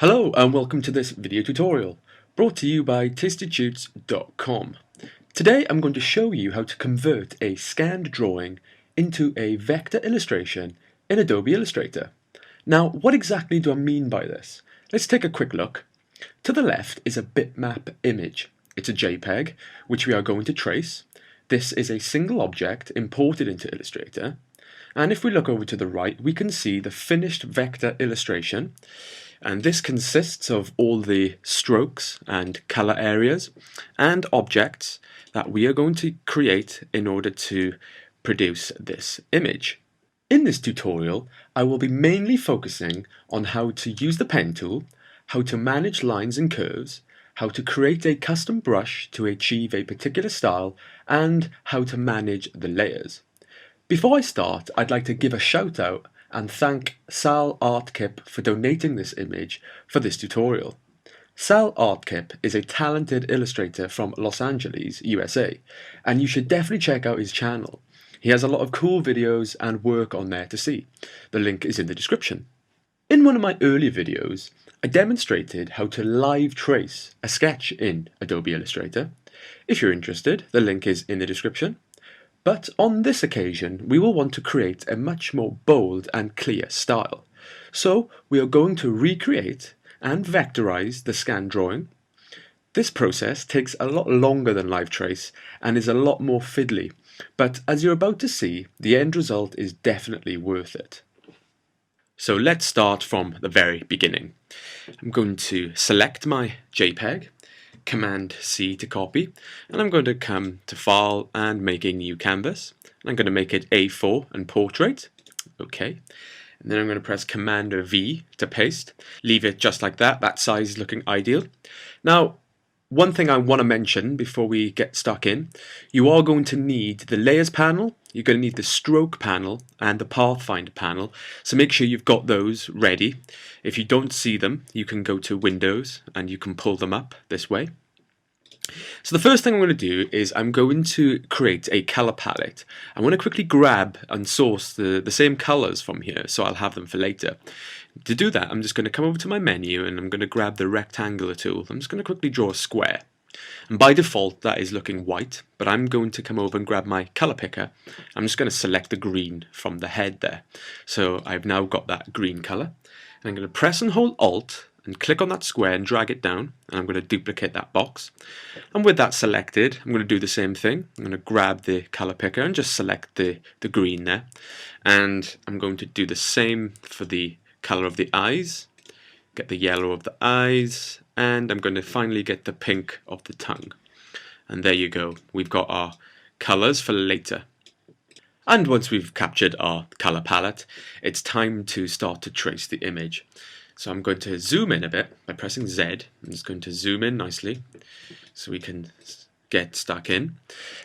Hello and welcome to this video tutorial, brought to you by tastytutes.com. Today I'm going to show you how to convert a scanned drawing into a vector illustration in Adobe Illustrator. Now, what exactly do I mean by this? Let's take a quick look. To the left is a bitmap image. It's a JPEG, which we are going to trace. This is a single object imported into Illustrator. And if we look over to the right, we can see the finished vector illustration. And this consists of all the strokes and color areas and objects that we are going to create in order to produce this image. In this tutorial, I will be mainly focusing on how to use the pen tool, how to manage lines and curves, how to create a custom brush to achieve a particular style, and how to manage the layers. Before I start, I'd like to give a shout out and thank Sal Artkip for donating this image for this tutorial. Sal Artkip is a talented illustrator from Los Angeles, USA, and you should definitely check out his channel. He has a lot of cool videos and work on there to see. The link is in the description. In one of my earlier videos, I demonstrated how to live trace a sketch in Adobe Illustrator. If you're interested, the link is in the description. But on this occasion, we will want to create a much more bold and clear style. So we are going to recreate and vectorize the scan drawing. This process takes a lot longer than live trace and is a lot more fiddly, but as you're about to see, the end result is definitely worth it. So let's start from the very beginning. I'm going to select my JPEG, Command C to copy, and I'm going to come to File and make a new canvas. I'm going to make it A4 and Portrait. Okay. And then I'm going to press Command V to paste. Leave it just like that. That size is looking ideal. Now, one thing I want to mention before we get stuck in, you are going to need the Layers panel, you're going to need the Stroke panel and the Pathfinder panel, so make sure you've got those ready. If you don't see them, you can go to Windows and you can pull them up this way. So the first thing I'm going to do is I'm going to create a color palette. I want to quickly grab and source the same colors from here, so I'll have them for later. To do that, I'm just going to come over to my menu and I'm going to grab the rectangular tool. I'm just going to quickly draw a square. And by default, that is looking white, but I'm going to come over and grab my color picker. I'm just going to select the green from the head there. So I've now got that green color. And I'm going to press and hold Alt and click on that square and drag it down, and I'm going to duplicate that box. And with that selected, I'm going to do the same thing. I'm going to grab the color picker and just select the green there. And I'm going to do the same for the color of the eyes, get the yellow of the eyes, and I'm going to finally get the pink of the tongue. And there you go, we've got our colors for later. And once we've captured our color palette, it's time to start to trace the image. So I'm going to zoom in a bit by pressing Z. I'm just going to zoom in nicely so we can get stuck in.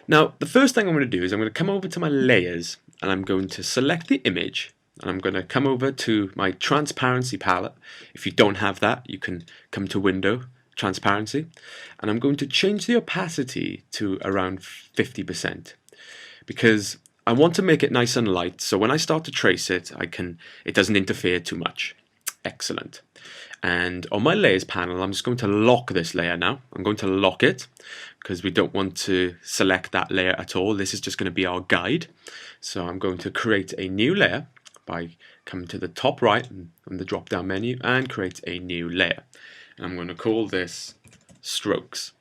Now, the first thing I'm going to do is I'm going to come over to my layers and I'm going to select the image. And I'm going to come over to my transparency palette. If you don't have that, you can come to Window, Transparency. And I'm going to change the opacity to around 50% because I want to make it nice and light. So when I start to trace it, it doesn't interfere too much. Excellent. And on my layers panel, I'm just going to lock this layer now. I'm going to lock it because we don't want to select that layer at all. This is just going to be our guide. So I'm going to create a new layer by coming to the top right on the drop down menu and create a new layer. And I'm going to call this Strokes.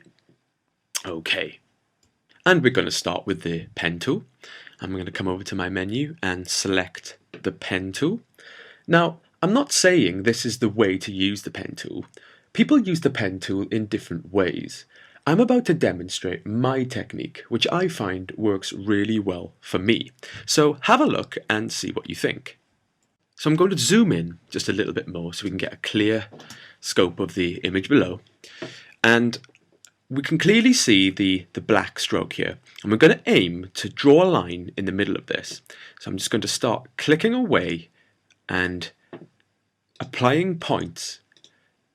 Okay. And we're going to start with the pen tool. I'm going to come over to my menu and select the pen tool. Now, I'm not saying this is the way to use the pen tool. People use the pen tool in different ways. I'm about to demonstrate my technique, which I find works really well for me. So have a look and see what you think. So I'm going to zoom in just a little bit more so we can get a clear scope of the image below. And we can clearly see the black stroke here. And we're going to aim to draw a line in the middle of this. So I'm just going to start clicking away and applying points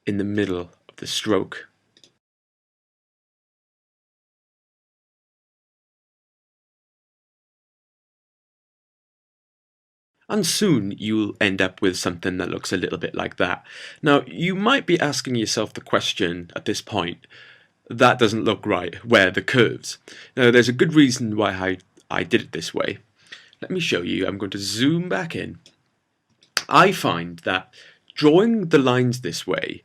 in the middle of the stroke. and soon you'll end up with something that looks a little bit like that. Now, you might be asking yourself the question at this point, that doesn't look right, where are the curves? Now, there's a good reason why I did it this way. Let me show you. I'm going to zoom back in. I find that drawing the lines this way,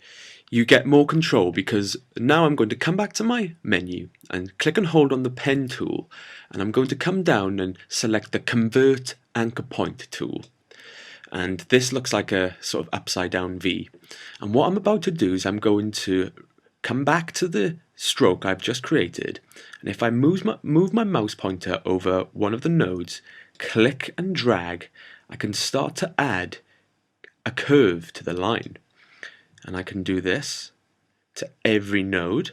you get more control, because now I'm going to come back to my menu and click and hold on the pen tool, and I'm going to come down and select the Convert Anchor Point tool. And this looks like a sort of upside down V. And what I'm about to do is I'm going to come back to the stroke I've just created, and if I move my mouse pointer over one of the nodes, click and drag, I can start to add a curve to the line. And I can do this to every node.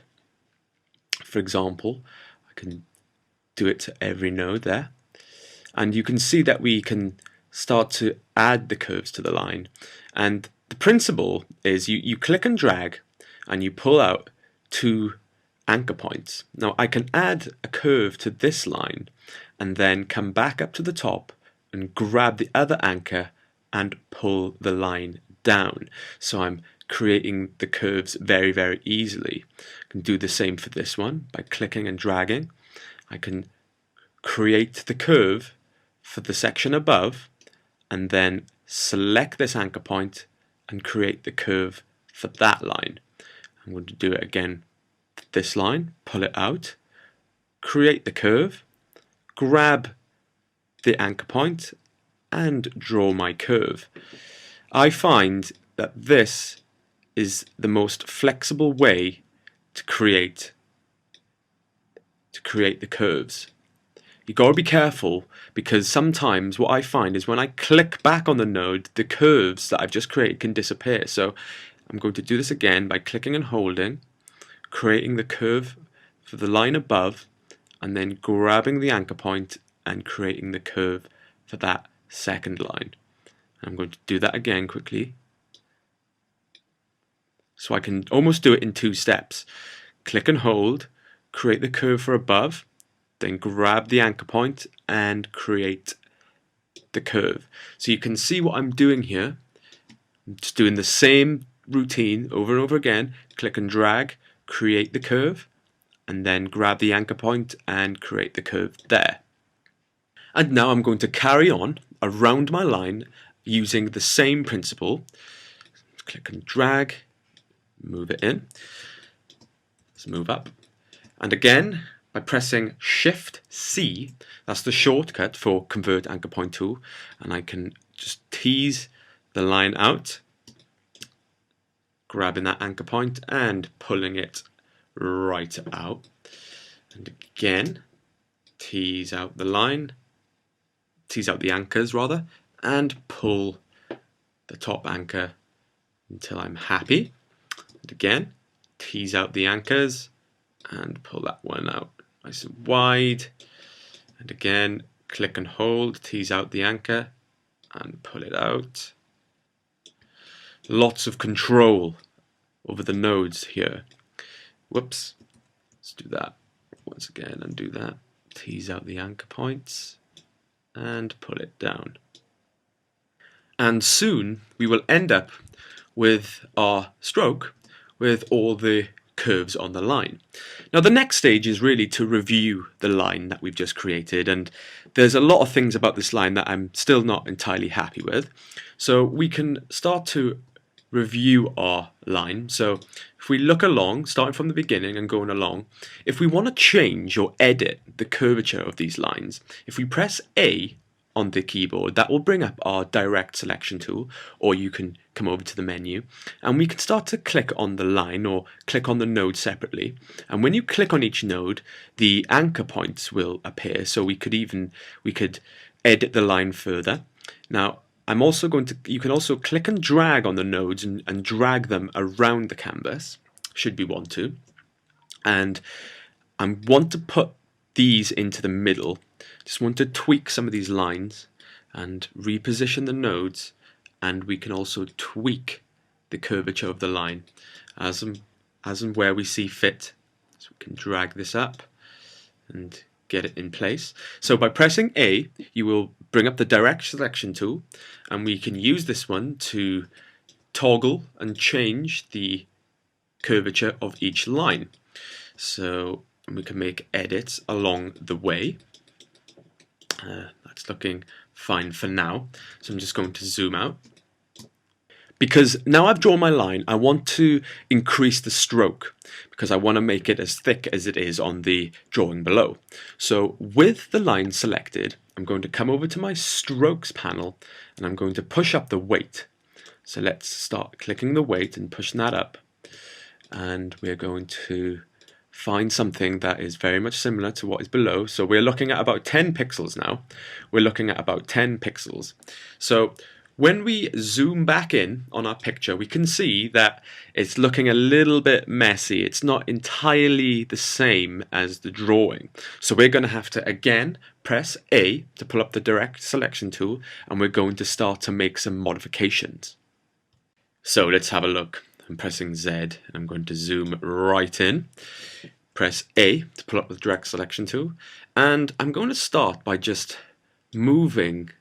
For example, I can do it to every node there. And you can see that we can start to add the curves to the line. And the principle is you click and drag and you pull out 2 anchor points. Now I can add a curve to this line and then come back up to the top and grab the other anchor and pull the line down. So I'm creating the curves very, very easily. I can do the same for this one by clicking and dragging. I can create the curve for the section above and then select this anchor point and create the curve for that line. I'm going to do it again for this line, pull it out, create the curve, grab the anchor point and draw my curve. I find that this is the most flexible way to create the curves. You got to be careful, because sometimes what I find is when I click back on the node, the curves that I've just created can disappear. So I'm going to do this again by clicking and holding, creating the curve for the line above, and then grabbing the anchor point and creating the curve for that second line. I'm going to do that again quickly. So I can almost do it in 2 steps. Click and hold, create the curve for above, then grab the anchor point and create the curve. So you can see what I'm doing here. I'm just doing the same routine over and over again. Click and drag, create the curve, and then grab the anchor point and create the curve there. And now I'm going to carry on around my line using the same principle. Click and drag, move it in, let's move up, and again by pressing Shift C, that's the shortcut for Convert Anchor Point tool, and I can just tease the line out, grabbing that anchor point and pulling it right out, and again tease out the line, tease out the anchors rather, and pull the top anchor until I'm happy. And again, tease out the anchors and pull that one out nice and wide. And again, click and hold, tease out the anchor and pull it out. Lots of control over the nodes here. Whoops, let's do that once again and do that. Tease out the anchor points and pull it down. And soon we will end up with our stroke with all the curves on the line. Now the next stage is really to review the line that we've just created, and there's a lot of things about this line that I'm still not entirely happy with. So we can start to review our line. So if we look along, starting from the beginning and going along, if we want to change or edit the curvature of these lines, if we press A on the keyboard, that will bring up our direct selection tool, or you can come over to the menu and we can start to click on the line or click on the node separately. And when you click on each node, the anchor points will appear, so we could edit the line further. Now you can also click and drag on the nodes and drag them around the canvas, should we want to. And I want to put these into the middle. Just want to tweak some of these lines and reposition the nodes, and we can also tweak the curvature of the line as and where we see fit. So we can drag this up and get it in place. So by pressing A, you will bring up the direct selection tool, and we can use this one to toggle and change the curvature of each line. So we can make edits along the way. That's looking fine for now. So I'm just going to zoom out. Because now I've drawn my line, I want to increase the stroke because I want to make it as thick as it is on the drawing below. So with the line selected, I'm going to come over to my strokes panel and I'm going to push up the weight. So let's start clicking the weight and pushing that up. And we're going to find something that is very much similar to what is below. So we're looking at about 10 pixels now. We're looking at about 10 pixels. So when we zoom back in on our picture, we can see that it's looking a little bit messy. It's not entirely the same as the drawing. So we're going to have to, again, press A to pull up the direct selection tool, and we're going to start to make some modifications. So let's have a look. I'm pressing Z, and I'm going to zoom right in. Press A to pull up the direct selection tool, and I'm going to start by just moving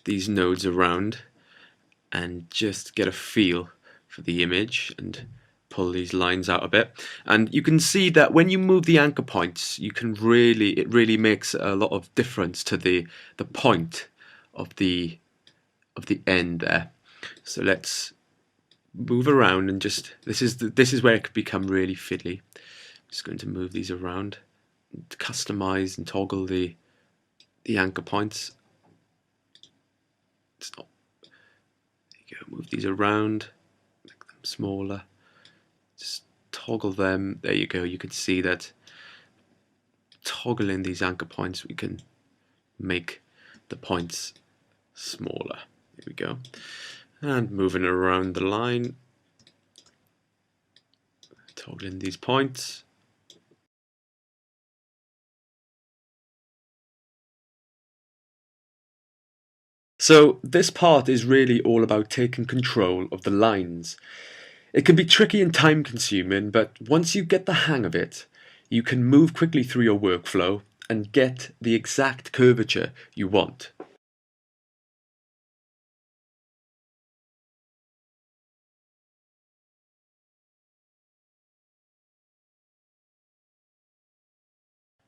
these nodes around and just get a feel for the image and pull these lines out a bit. And you can see that when you move the anchor points, it really makes a lot of difference to the point of the end there. So let's move around and just this is where it could become really fiddly. I'm just going to move these around, customize and toggle the anchor points. Stop. Move these around, make them smaller, just toggle them. There you go. You can see that toggling these anchor points, we can make the points smaller. There we go. And moving around the line, toggling these points. So this part is really all about taking control of the lines. It can be tricky and time consuming, but once you get the hang of it, you can move quickly through your workflow and get the exact curvature you want.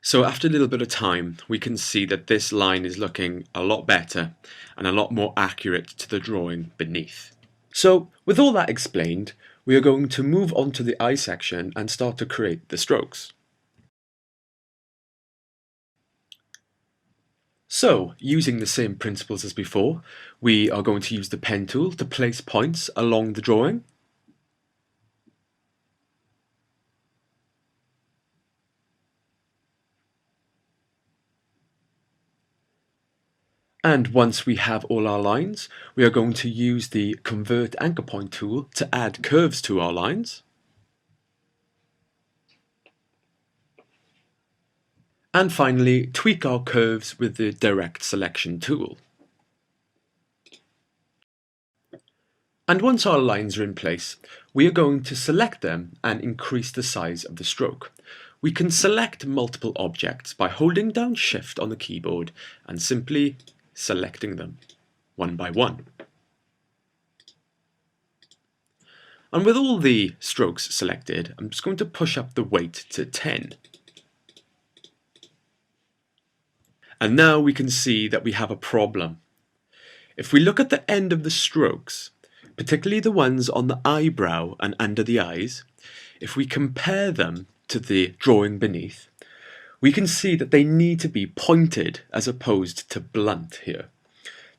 So after a little bit of time, we can see that this line is looking a lot better and a lot more accurate to the drawing beneath. So with all that explained, we are going to move on to the eye section and start to create the strokes. So, using the same principles as before, we are going to use the pen tool to place points along the drawing. And once we have all our lines, we are going to use the Convert Anchor Point tool to add curves to our lines. And finally, tweak our curves with the Direct Selection tool. And once our lines are in place, we are going to select them and increase the size of the stroke. We can select multiple objects by holding down Shift on the keyboard and simply selecting them one by one. And with all the strokes selected, I'm just going to push up the weight to 10. And now we can see that we have a problem. If we look at the end of the strokes, particularly the ones on the eyebrow and under the eyes, if we compare them to the drawing beneath, we can see that they need to be pointed as opposed to blunt here.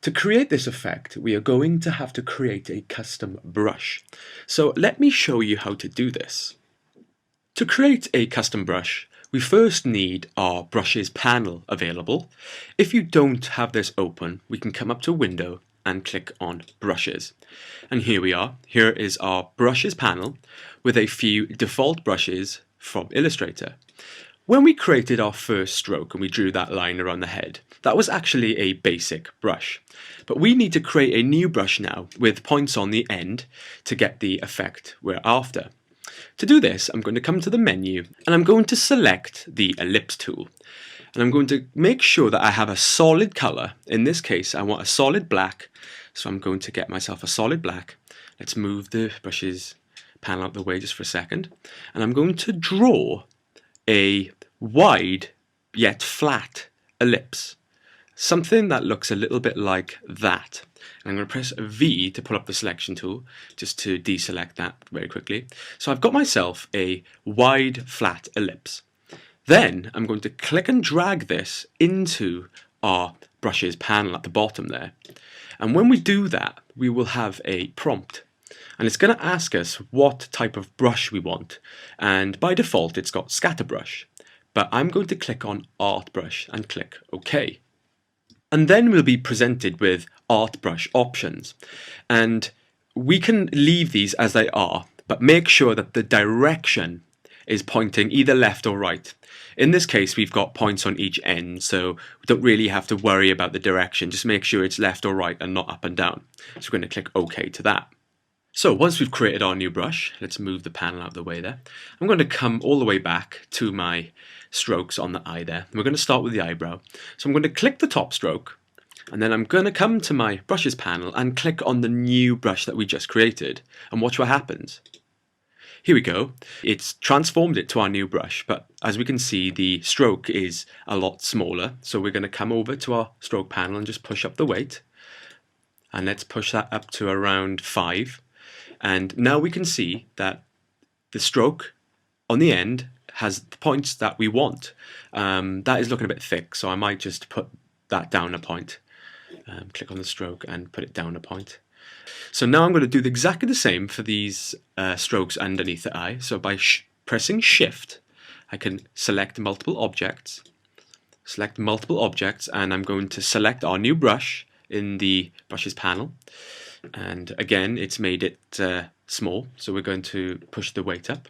To create this effect, we are going to have to create a custom brush. So let me show you how to do this. To create a custom brush, we first need our brushes panel available. If you don't have this open, we can come up to Window and click on Brushes. And here we are. Here is our brushes panel with a few default brushes from Illustrator. When we created our first stroke and we drew that line around the head, that was actually a basic brush. But we need to create a new brush now with points on the end to get the effect we're after. To do this, I'm going to come to the menu and I'm going to select the ellipse tool. And I'm going to make sure that I have a solid color. In this case, I want a solid black, so I'm going to get myself a solid black. Let's move the brushes panel out the way just for a second, and I'm going to draw a wide yet flat ellipse, something that looks a little bit like that. And I'm going to press V to pull up the selection tool just to deselect that very quickly. So I've got myself a wide flat ellipse. Then I'm going to click and drag this into our brushes panel at the bottom there. And when we do that, we will have a prompt. And it's going to ask us what type of brush we want. And by default, it's got scatter brush. But I'm going to click on art brush and click OK. And then we'll be presented with art brush options. And we can leave these as they are, but make sure that the direction is pointing either left or right. In this case, we've got points on each end, so we don't really have to worry about the direction. Just make sure it's left or right and not up and down. So we're going to click OK to that. So once we've created our new brush, let's move the panel out of the way there. I'm going to come all the way back to my strokes on the eye there. We're going to start with the eyebrow. So I'm going to click the top stroke, and then I'm going to come to my brushes panel and click on the new brush that we just created, and watch what happens. Here we go. It's transformed it to our new brush, but as we can see, the stroke is a lot smaller. So we're going to come over to our stroke panel and just push up the weight. And let's push that up to around 5. And now we can see that the stroke on the end has the points that we want. That is looking a bit thick, so I might just put that down a point. Click on the stroke and put it down a point. So now I'm going to do exactly the same for these strokes underneath the eye. So by pressing Shift, I can select multiple objects, and I'm going to select our new brush in the brushes panel. And again, it's made it small, so we're going to push the weight up.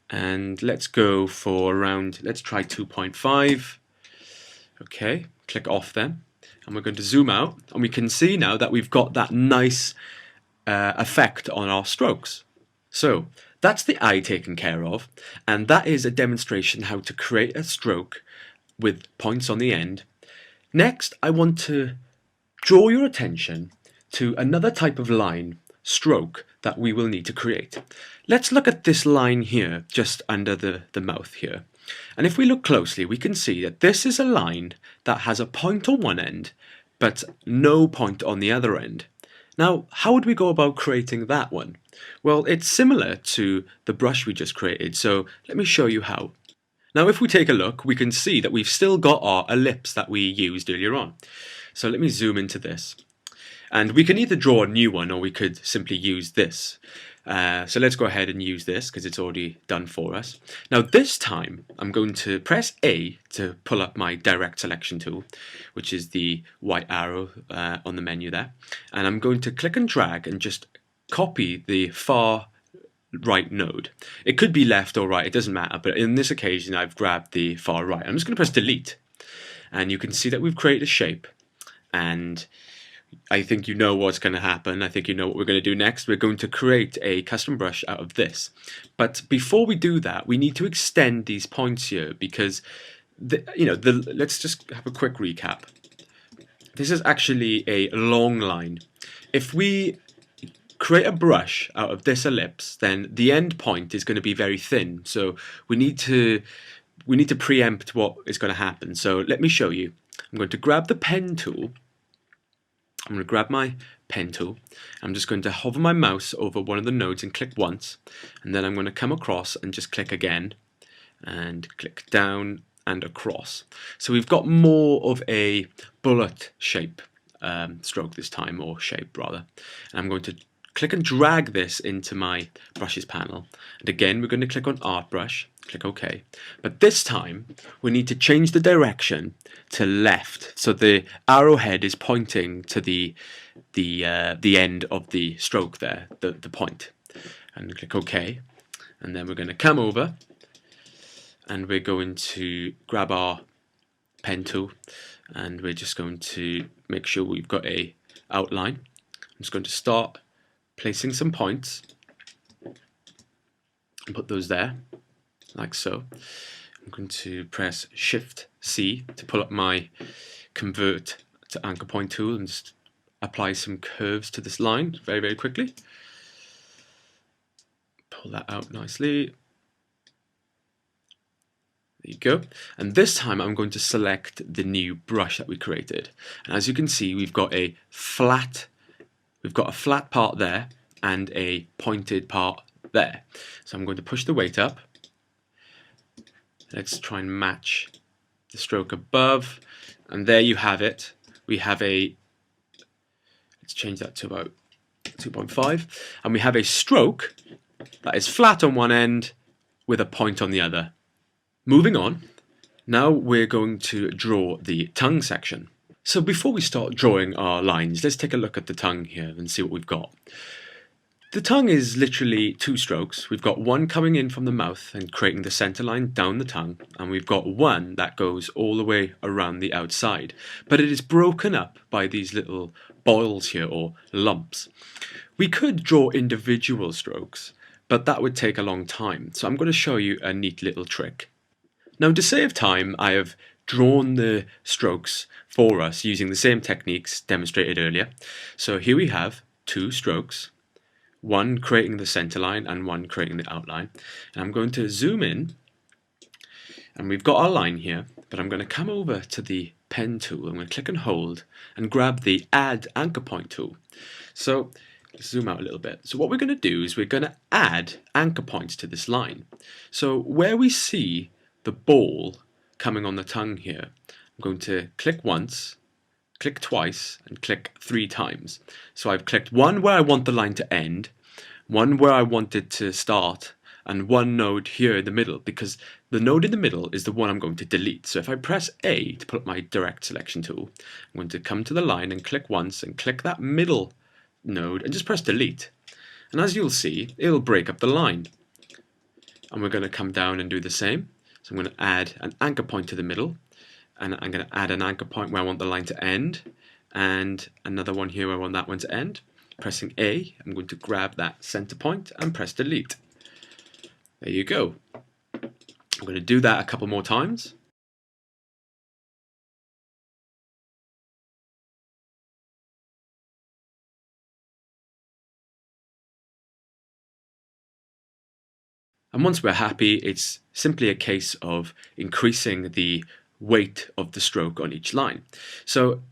And let's go for let's try 2.5. Okay, click off then. And we're going to zoom out, and we can see now that we've got that nice effect on our strokes. So that's the eye taken care of, and that is a demonstration how to create a stroke with points on the end. Next, I want to draw your attention to another type of line, stroke, that we will need to create. Let's look at this line here, just under the mouth here. And if we look closely, we can see that this is a line that has a point on one end, but no point on the other end. Now, how would we go about creating that one? Well, it's similar to the brush we just created, so let me show you how. Now, if we take a look, we can see that we've still got our ellipse that we used earlier on. So let me zoom into this. And we can either draw a new one, or we could simply use this. So let's go ahead and use this because it's already done for us. Now this time I'm going to press A to pull up my direct selection tool, which is the white arrow on the menu there. And I'm going to click and drag and just copy the far right node. It could be left or right, it doesn't matter, but in this occasion I've grabbed the far right. I'm just going to press delete, and you can see that we've created a shape, and I think you know what's going to happen. I think you know what we're going to do next. We're going to create a custom brush out of this. But before we do that, we need to extend these points here because, let's just have a quick recap. This is actually a long line. If we create a brush out of this ellipse, then the end point is going to be very thin. So we need to preempt what is going to happen. So let me show you. I'm going to grab the pen tool. I'm going to grab my pen tool. I'm just going to hover my mouse over one of the nodes and click once, and then I'm going to come across and just click again and click down and across. So we've got more of a bullet shape stroke this time, or shape rather. And I'm going to click and drag this into my brushes panel, and again we're going to click on art brush, click OK. But this time we need to change the direction to left, so the arrowhead is pointing to the end of the stroke there, the point, and click OK. And then we're going to come over and we're going to grab our pen tool, and we're just going to make sure we've got a outline. I'm just going to start placing some points and put those there, like so. I'm going to press Shift C to pull up my Convert to Anchor Point tool and just apply some curves to this line very, very quickly. Pull that out nicely. There you go. And this time I'm going to select the new brush that we created. And as you can see, we've got a flat part there and a pointed part there. So I'm going to push the weight up. Let's try and match the stroke above, and there you have it. We have let's change that to about 2.5, and we have a stroke that is flat on one end with a point on the other. Moving on, now we're going to draw the tongue section. So before we start drawing our lines, let's take a look at the tongue here and see what we've got. The tongue is literally two strokes. We've got one coming in from the mouth and creating the center line down the tongue, and we've got one that goes all the way around the outside. But it is broken up by these little boils here, or lumps. We could draw individual strokes, but that would take a long time. So I'm going to show you a neat little trick. Now, to save time, I have drawn the strokes for us using the same techniques demonstrated earlier. So here we have two strokes, one creating the center line and one creating the outline. And I'm going to zoom in, and we've got our line here, but I'm going to come over to the pen tool. I'm going to click and hold and grab the Add Anchor Point tool. So let's zoom out a little bit. So what we're going to do is we're going to add anchor points to this line. So where we see the ball coming on the tongue here, I'm going to click once, click twice, and click 3 times. So I've clicked one where I want the line to end, one where I want it to start, and one node here in the middle, because the node in the middle is the one I'm going to delete. So if I press A to put up my direct selection tool, I'm going to come to the line and click once and click that middle node and just press delete. And as you'll see, it'll break up the line. And we're going to come down and do the same. So I'm going to add an anchor point to the middle, and I'm going to add an anchor point where I want the line to end, and another one here where I want that one to end. Pressing A, I'm going to grab that center point and press delete. There you go. I'm going to do that a couple more times. And once we're happy, it's simply a case of increasing the weight of the stroke on each line. So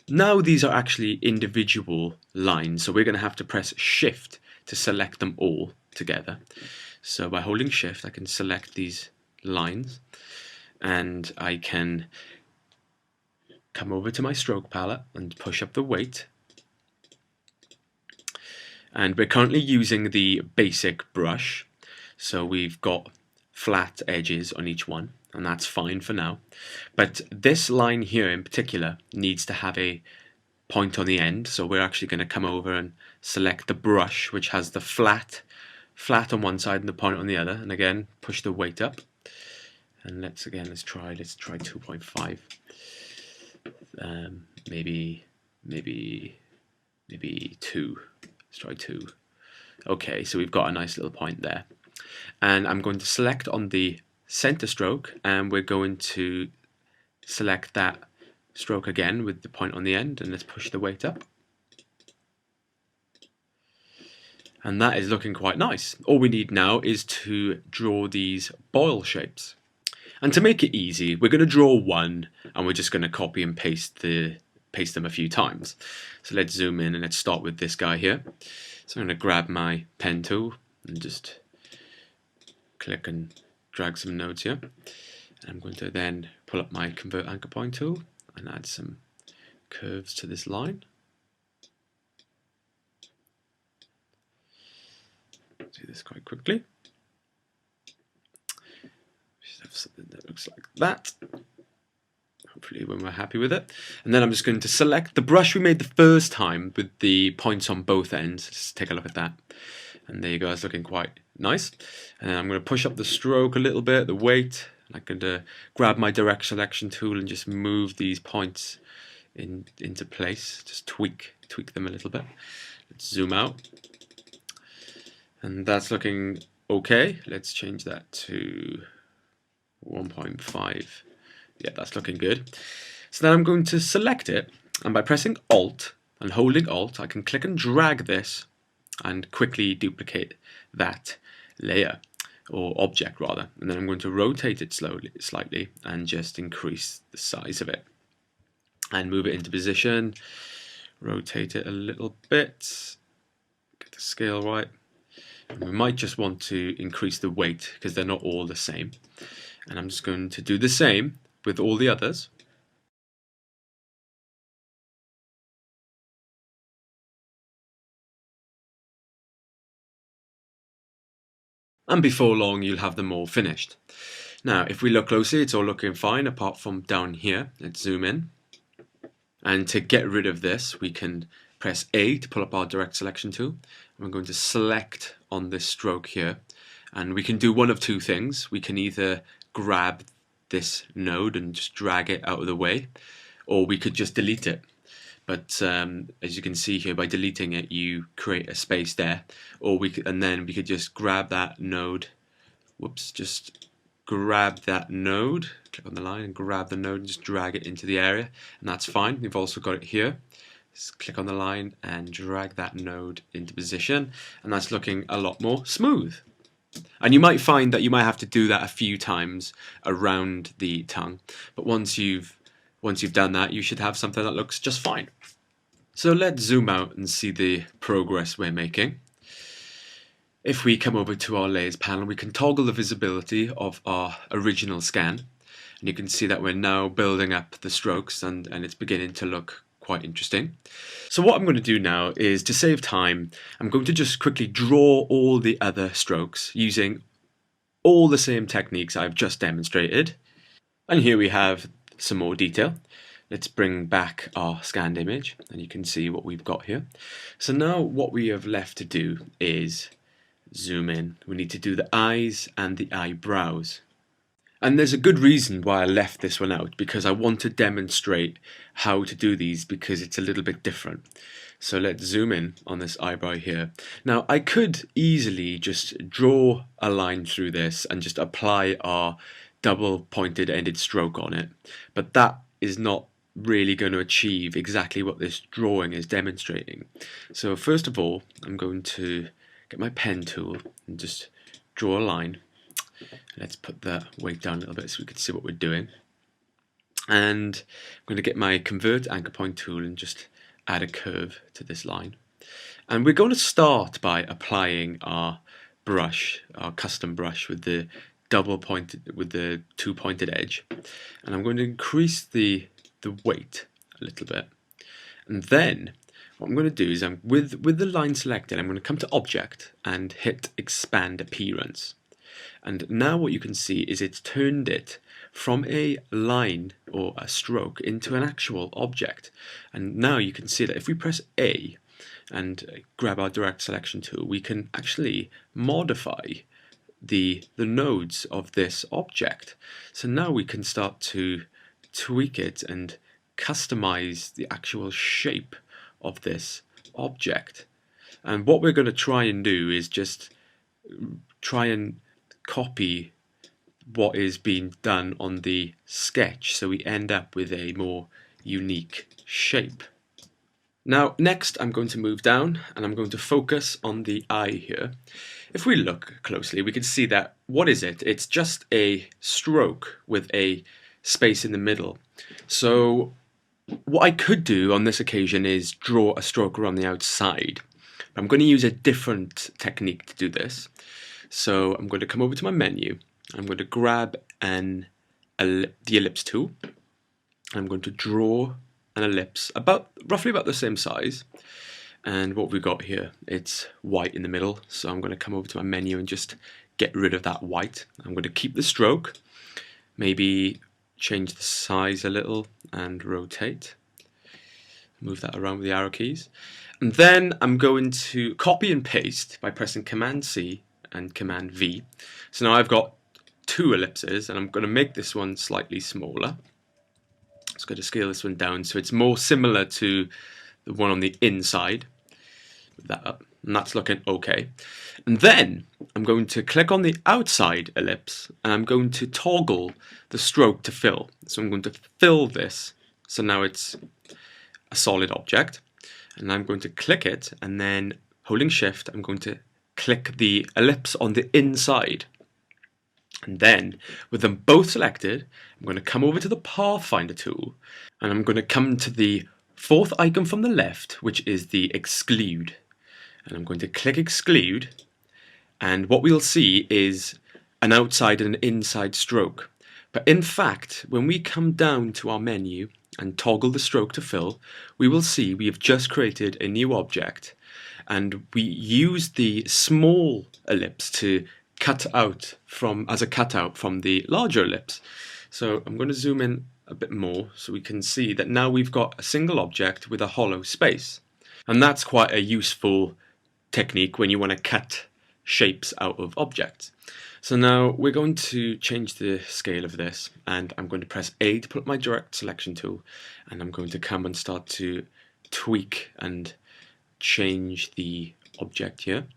now these are actually individual lines, so we're going to have to press Shift to select them all together. So by holding Shift, I can select these lines, and I can come over to my stroke palette and push up the weight. And we're currently using the basic brush, so we've got flat edges on each one, and that's fine for now. But this line here in particular needs to have a point on the end, so we're actually going to come over and select the brush, which has the flat on one side and the point on the other, and again push the weight up. And let's try 2.5. Maybe 2. Let's try 2. Okay, so we've got a nice little point there. And I'm going to select on the center stroke, and we're going to select that stroke again with the point on the end, and let's push the weight up. And that is looking quite nice. All we need now is to draw these boil shapes. And to make it easy, we're going to draw one, and we're just going to copy and paste them a few times. So let's zoom in and let's start with this guy here. So I'm going to grab my pen tool and just click and drag some nodes here. And I'm going to then pull up my Convert Anchor Point tool and add some curves to this line. Do this quite quickly. Just have something that looks like that. Hopefully when we're happy with it. And then I'm just going to select the brush we made the first time with the points on both ends. Just take a look at that. And there you go, it's looking quite nice. And then I'm going to push up the stroke a little bit, the weight. I'm going to grab my direct selection tool and just move these points into place. Just tweak them a little bit. Let's zoom out. And that's looking okay. Let's change that to 1.5. Yeah, that's looking good. So now I'm going to select it, and by pressing Alt and holding Alt, I can click and drag this and quickly duplicate that layer, or object rather, and then I'm going to rotate it slightly and just increase the size of it and move it into position, rotate it a little bit, get the scale right. And we might just want to increase the weight because they're not all the same, and I'm just going to do the same with all the others. And before long you'll have them all finished. Now if we look closely, it's all looking fine apart from down here. Let's zoom in, and to get rid of this we can press A to pull up our direct selection tool. I'm going to select on this stroke here, and we can do one of two things. We can either grab this node and just drag it out of the way, or we could just delete it. But as you can see here, by deleting it you create a space there, or then we could just grab that node, just grab that node, click on the line and grab the node and just drag it into the area, and that's fine. We've also got it here. Just click on the line and drag that node into position, and that's looking a lot more smooth. And you might find that you might have to do that a few times around the tongue, but once you've done that, you should have something that looks just fine. So let's zoom out and see the progress we're making. If we come over to our layers panel, we can toggle the visibility of our original scan, and you can see that we're now building up the strokes, and it's beginning to look quite interesting. So what I'm going to do now is, to save time, I'm going to just quickly draw all the other strokes using all the same techniques I've just demonstrated. And here we have some more detail. Let's bring back our scanned image, and you can see what we've got here. So now what we have left to do is zoom in. We need to do the eyes and the eyebrows. And there's a good reason why I left this one out, because I want to demonstrate how to do these because it's a little bit different. So let's zoom in on this eyebrow here. Now I could easily just draw a line through this and just apply our double pointed ended stroke on it, but that is not really going to achieve exactly what this drawing is demonstrating. So first of all, I'm going to get my pen tool and just draw a line. Let's put the weight down a little bit so we can see what we're doing. And I'm going to get my convert anchor point tool and just add a curve to this line. And we're going to start by applying our brush, our custom brush with the two pointed edge. And I'm going to increase the weight a little bit. And then what I'm going to do is, with the line selected, I'm going to come to Object and hit Expand Appearance. And now what you can see is it's turned it from a line or a stroke into an actual object. And now you can see that if we press A and grab our direct selection tool, we can actually modify the nodes of this object. So now we can start to tweak it and customize the actual shape of this object. And what we're going to try and do is just try and copy what is being done on the sketch, so we end up with a more unique shape. Now next I'm going to move down and I'm going to focus on the eye here. If we look closely, we can see that, what is it? It's just a stroke with a space in the middle. So what I could do on this occasion is draw a stroke around the outside. I'm going to use a different technique to do this. So I'm going to come over to my menu. I'm going to grab the ellipse tool. I'm going to draw an ellipse roughly about the same size. And what we've got here, it's white in the middle. So I'm going to come over to my menu and just get rid of that white. I'm going to keep the stroke, maybe change the size a little and rotate. Move that around with the arrow keys. And then I'm going to copy and paste by pressing Command C and Command V. So now I've got two ellipses, and I'm going to make this one slightly smaller. Just going to scale this one down so it's more similar to the one on the inside. Move that up and that's looking okay. And then I'm going to click on the outside ellipse and I'm going to toggle the stroke to fill. So I'm going to fill this so now it's a solid object, and I'm going to click it, and then holding shift I'm going to click the ellipse on the inside. And then with them both selected, I'm going to come over to the Pathfinder tool and I'm going to come to the fourth icon from the left, which is the exclude. And I'm going to click exclude, and what we'll see is an outside and an inside stroke. But in fact, when we come down to our menu and toggle the stroke to fill, we will see we have just created a new object, and we use the small ellipse to cut out as a cutout from the larger ellipse. So I'm going to zoom in a bit more so we can see that now we've got a single object with a hollow space, and that's quite a useful technique when you want to cut shapes out of objects. So now we're going to change the scale of this, and I'm going to press A to put up my direct selection tool, and I'm going to come and start to tweak and change the object here,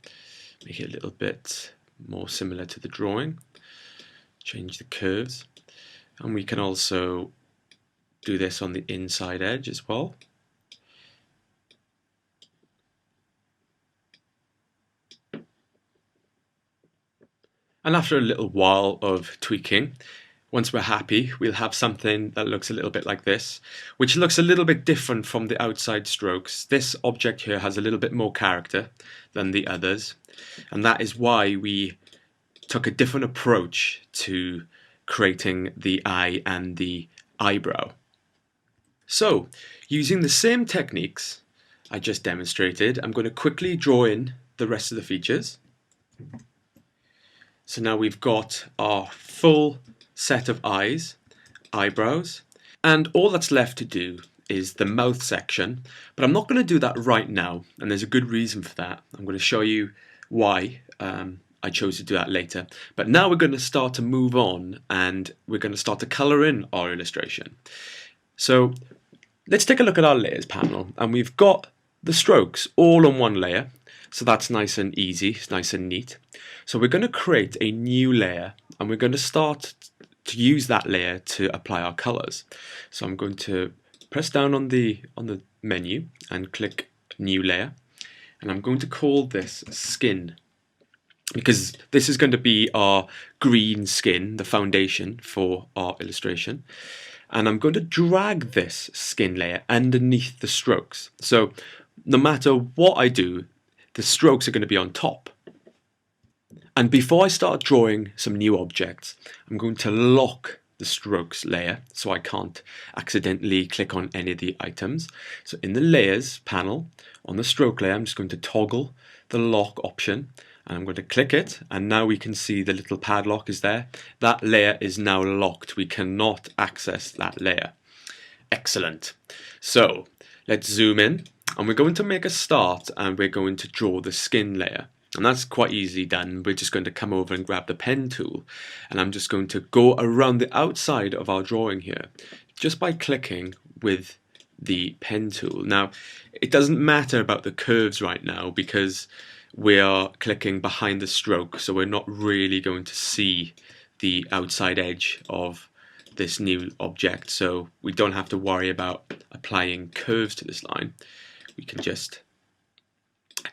make it a little bit more similar to the drawing, change the curves, and we can also do this on the inside edge as well. And after a little while of tweaking, once we're happy, we'll have something that looks a little bit like this, which looks a little bit different from the outside strokes. This object here has a little bit more character than the others, and that is why we took a different approach to creating the eye and the eyebrow. So, using the same techniques I just demonstrated, I'm going to quickly draw in the rest of the features. So now we've got our full set of eyes, eyebrows, and all that's left to do is the mouth section, but I'm not going to do that right now, and there's a good reason for that. I'm going to show you why I chose to do that later. But now we're going to start to move on, and we're going to start to colour in our illustration. So let's take a look at our layers panel, and we've got the strokes all on one layer. So that's nice and easy, it's nice and neat. So we're going to create a new layer, and we're going to start to use that layer to apply our colours. So I'm going to press down on the menu and click new layer, and I'm going to call this skin, because this is going to be our green skin, the foundation for our illustration. And I'm going to drag this skin layer underneath the strokes. So no matter what I do, the strokes are going to be on top. And before I start drawing some new objects, I'm going to lock the strokes layer so I can't accidentally click on any of the items. So in the layers panel, on the stroke layer, I'm just going to toggle the lock option, and I'm going to click it, and now we can see the little padlock is there. That layer is now locked. We cannot access that layer. Excellent. So let's zoom in, and we're going to make a start, and we're going to draw the skin layer. And that's quite easily done. We're just going to come over and grab the pen tool, and I'm just going to go around the outside of our drawing here just by clicking with the pen tool. Now, it doesn't matter about the curves right now because we are clicking behind the stroke, so we're not really going to see the outside edge of this new object, so we don't have to worry about applying curves to this line. We can just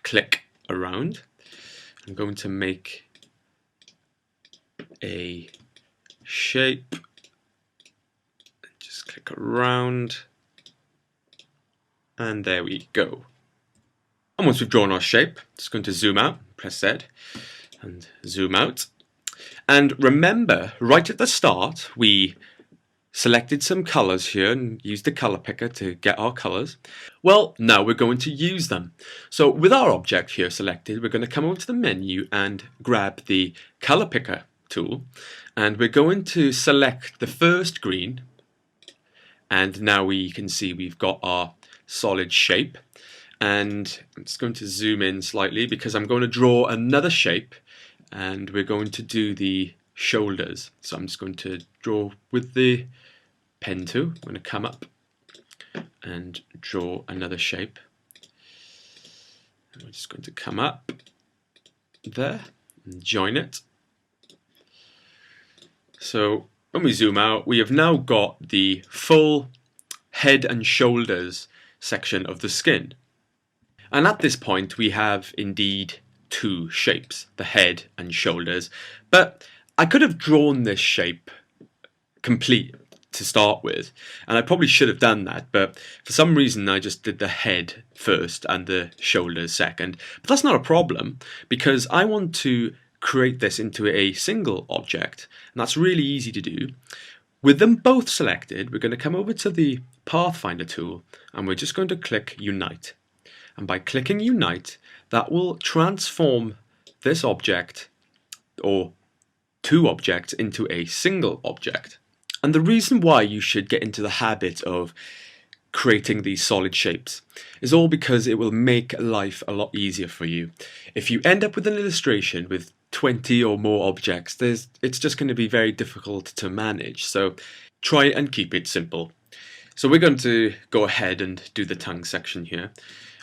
click around. I'm going to make a shape, just click around, and there we go. And once we've drawn our shape, just going to zoom out, press Z, and zoom out. And remember, right at the start, we selected some colours here and used the colour picker to get our colours. Well, now we're going to use them. So with our object here selected, we're going to come over to the menu and grab the colour picker tool, and we're going to select the first green, and now we can see we've got our solid shape. And I'm just going to zoom in slightly because I'm going to draw another shape, and we're going to do the shoulders. So I'm just going to draw with the pen tool. I'm going to come up and draw another shape, We're just going to come up there and join it. So when we zoom out, we have now got the full head and shoulders section of the skin. And at this point we have indeed two shapes, the head and shoulders, but I could have drawn this shape complete to start with, and I probably should have done that, but for some reason I just did the head first and the shoulders second. But that's not a problem, because I want to create this into a single object, and that's really easy to do. With them both selected, we're going to come over to the Pathfinder tool and we're just going to click Unite. And by clicking Unite, that will transform this object, or two objects, into a single object. And the reason why you should get into the habit of creating these solid shapes is all because it will make life a lot easier for you. If you end up with an illustration with 20 or more objects, it's just going to be very difficult to manage. So try and keep it simple. So we're going to go ahead and do the tongue section here.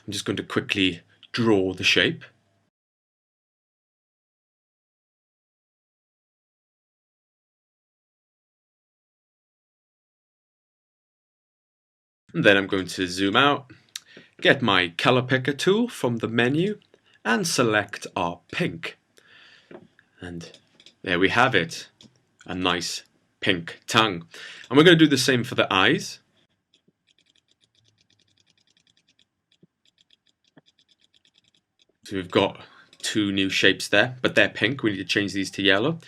I'm just going to quickly draw the shape. And then I'm going to zoom out, get my color picker tool from the menu and select our pink. And there we have it, a nice pink tongue. And we're going to do the same for the eyes. So we've got two new shapes there, but they're pink. We need to change these to yellow.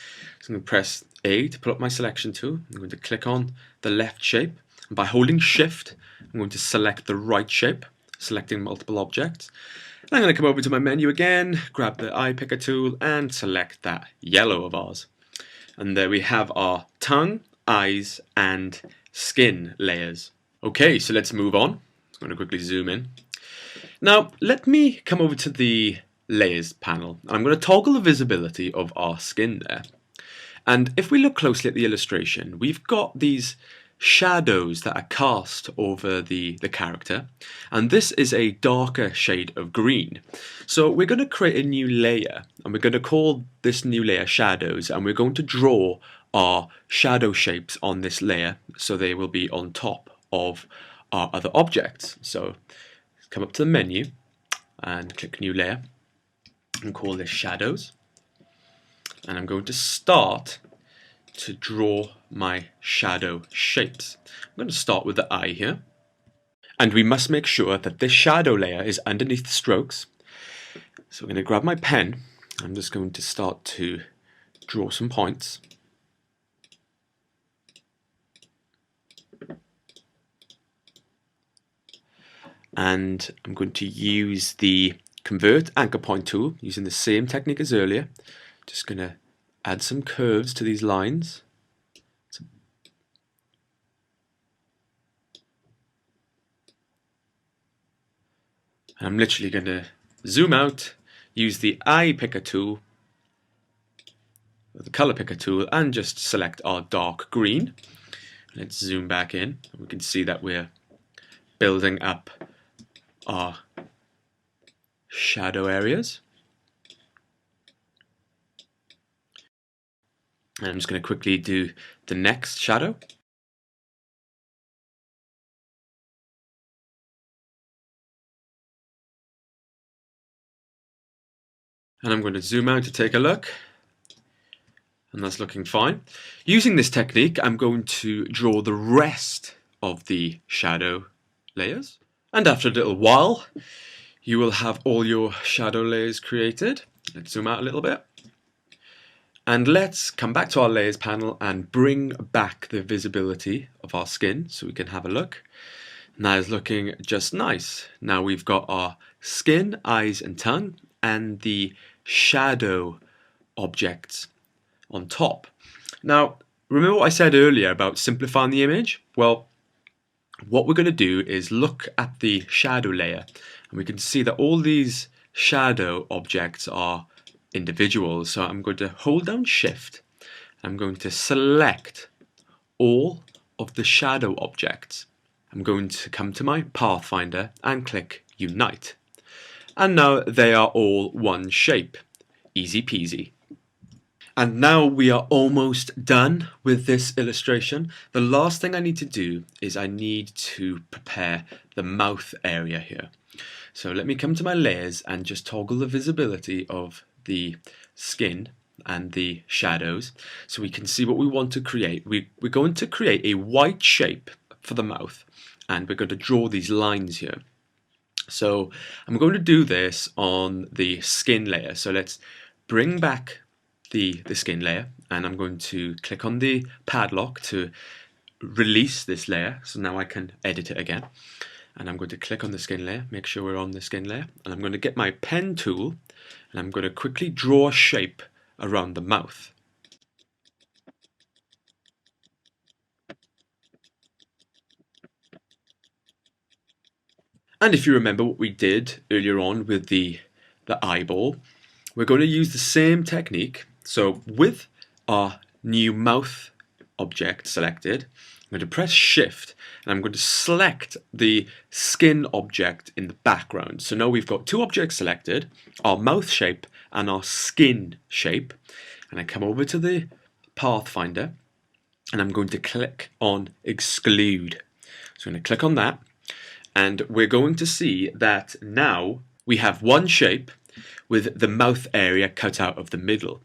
So I'm going to press A to pull up my selection tool. I'm going to click on the left shape. And by holding Shift, I'm going to select the right shape, selecting multiple objects. And I'm going to come over to my menu again, grab the eye picker tool and select that yellow of ours. And there we have our tongue, eyes and skin layers. Okay, so let's move on. I'm going to quickly zoom in. Now let me come over to the layers panel and I'm going to toggle the visibility of our skin there. And if we look closely at the illustration, we've got these shadows that are cast over the character, and this is a darker shade of green. So we're going to create a new layer and we're going to call this new layer shadows, and we're going to draw our shadow shapes on this layer so they will be on top of our other objects. So come up to the menu and click new layer and call this shadows, and I'm going to start to draw my shadow shapes. I'm going to start with the eye here, and we must make sure that this shadow layer is underneath the strokes. So I'm going to grab my pen. I'm just going to start to draw some points. And I'm going to use the Convert Anchor Point tool using the same technique as earlier. Just going to add some curves to these lines. And I'm literally going to zoom out, use the eye picker tool, the color picker tool, and just select our dark green. Let's zoom back in. We can see that we're building up our shadow areas. And I'm just going to quickly do the next shadow. And I'm going to zoom out to take a look. And that's looking fine. Using this technique, I'm going to draw the rest of the shadow layers. And after a little while, you will have all your shadow layers created. Let's zoom out a little bit. And let's come back to our layers panel and bring back the visibility of our skin so we can have a look. Now it's looking just nice. Now we've got our skin, eyes and tongue, and the shadow objects on top. Now remember what I said earlier about simplifying the image? Well, what we're going to do is look at the shadow layer, and we can see that all these shadow objects are individuals. So I'm going to hold down Shift. I'm going to select all of the shadow objects. I'm going to come to my Pathfinder and click Unite. And now they are all one shape. Easy peasy. And now we are almost done with this illustration. The last thing I need to do is I need to prepare the mouth area here. So let me come to my layers and just toggle the visibility of the skin and the shadows so we can see what we want to create. We're going to create a white shape for the mouth, and we're going to draw these lines here. So I'm going to do this on the skin layer. So let's bring back the skin layer, and I'm going to click on the padlock to release this layer. So now I can edit it again. And I'm going to click on the skin layer, make sure we're on the skin layer, and I'm going to get my pen tool and I'm going to quickly draw a shape around the mouth. And if you remember what we did earlier on with the eyeball, we're going to use the same technique. So with our new mouth object selected, I'm going to press Shift and I'm going to select the skin object in the background. So now we've got two objects selected, our mouth shape and our skin shape. And I come over to the Pathfinder and I'm going to click on Exclude. So I'm going to click on that, and we're going to see that now we have one shape with the mouth area cut out of the middle.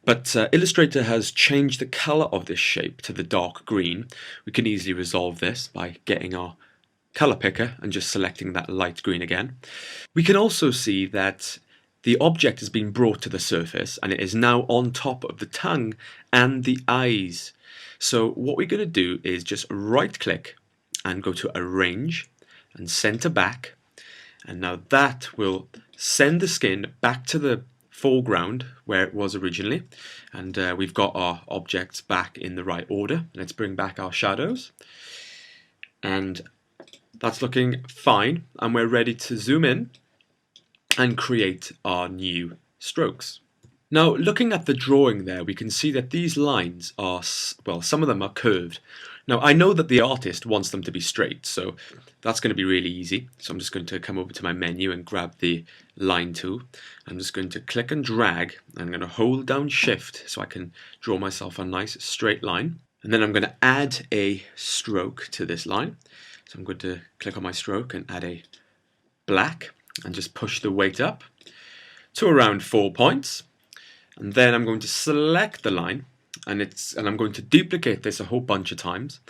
But Illustrator has changed the color of this shape to the dark green. We can easily resolve this by getting our color picker and just selecting that light green again. We can also see that the object has been brought to the surface and it is now on top of the tongue and the eyes. So what we're going to do is just right click and go to Arrange and Center Back. And now that will send the skin back to the foreground where it was originally, and we've got our objects back in the right order. Let's bring back our shadows, and that's looking fine, and we're ready to zoom in and create our new strokes. Now, looking at the drawing there, we can see that these lines are, well, some of them are curved. Now, I know that the artist wants them to be straight, so that's going to be really easy. So I'm just going to come over to my menu and grab the line tool. I'm just going to click and drag. I'm going to hold down Shift so I can draw myself a nice straight line. And then I'm going to add a stroke to this line. So I'm going to click on my stroke and add a black and just push the weight up to around 4 points. And then I'm going to select the line, and I'm going to duplicate this a whole bunch of times,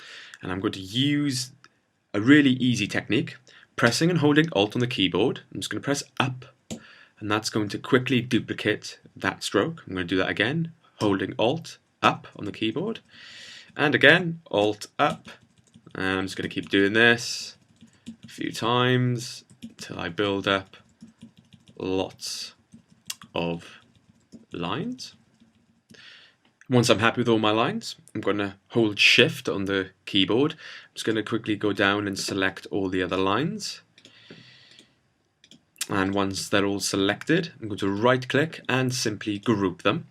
and I'm going to use a really easy technique, pressing and holding Alt on the keyboard. I'm just going to press up, and that's going to quickly duplicate that stroke. I'm going to do that again, holding Alt up on the keyboard, and again Alt up, and I'm just going to keep doing this a few times until I build up lots of lines. Once I'm happy with all my lines, I'm going to hold Shift on the keyboard. I'm just going to quickly go down and select all the other lines. And once they're all selected, I'm going to right click and simply group them.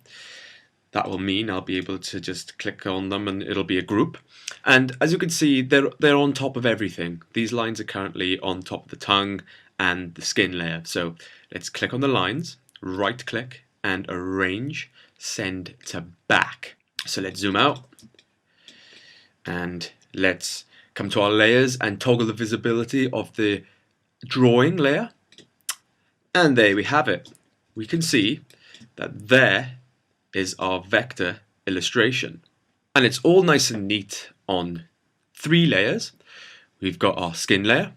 That will mean I'll be able to just click on them and it'll be a group. And as you can see, they're on top of everything. These lines are currently on top of the tongue and the skin layer. So let's click on the lines, right click and Arrange, Send to Back. So let's zoom out and let's come to our layers and toggle the visibility of the drawing layer. And there we have it. We can see that there is our vector illustration. And it's all nice and neat on 3 layers. We've got our skin layer,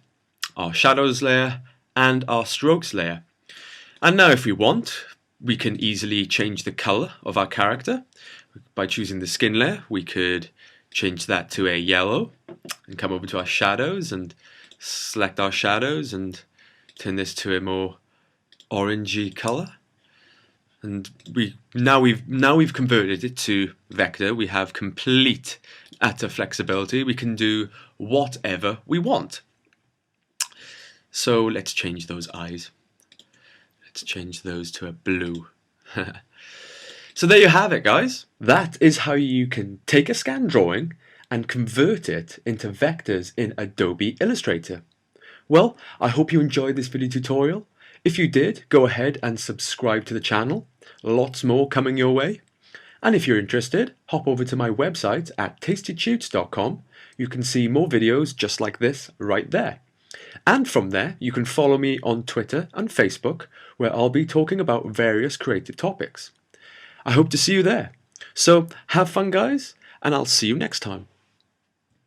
our shadows layer, and our strokes layer. And now if we want, we can easily change the color of our character. By choosing the skin layer, we could change that to a yellow and come over to our shadows and select our shadows and turn this to a more orangey color. And now we've converted it to vector. We have complete utter flexibility. We can do whatever we want. So let's change those eyes. Let's change those to a blue. So there you have it, guys. That is how you can take a scan drawing and convert it into vectors in Adobe Illustrator. Well, I hope you enjoyed this video tutorial. If you did, go ahead and subscribe to the channel. Lots more coming your way. And if you're interested, hop over to my website at tastytuts.com. You can see more videos just like this right there. And from there, you can follow me on Twitter and Facebook, where I'll be talking about various creative topics. I hope to see you there. So have fun, guys, and I'll see you next time.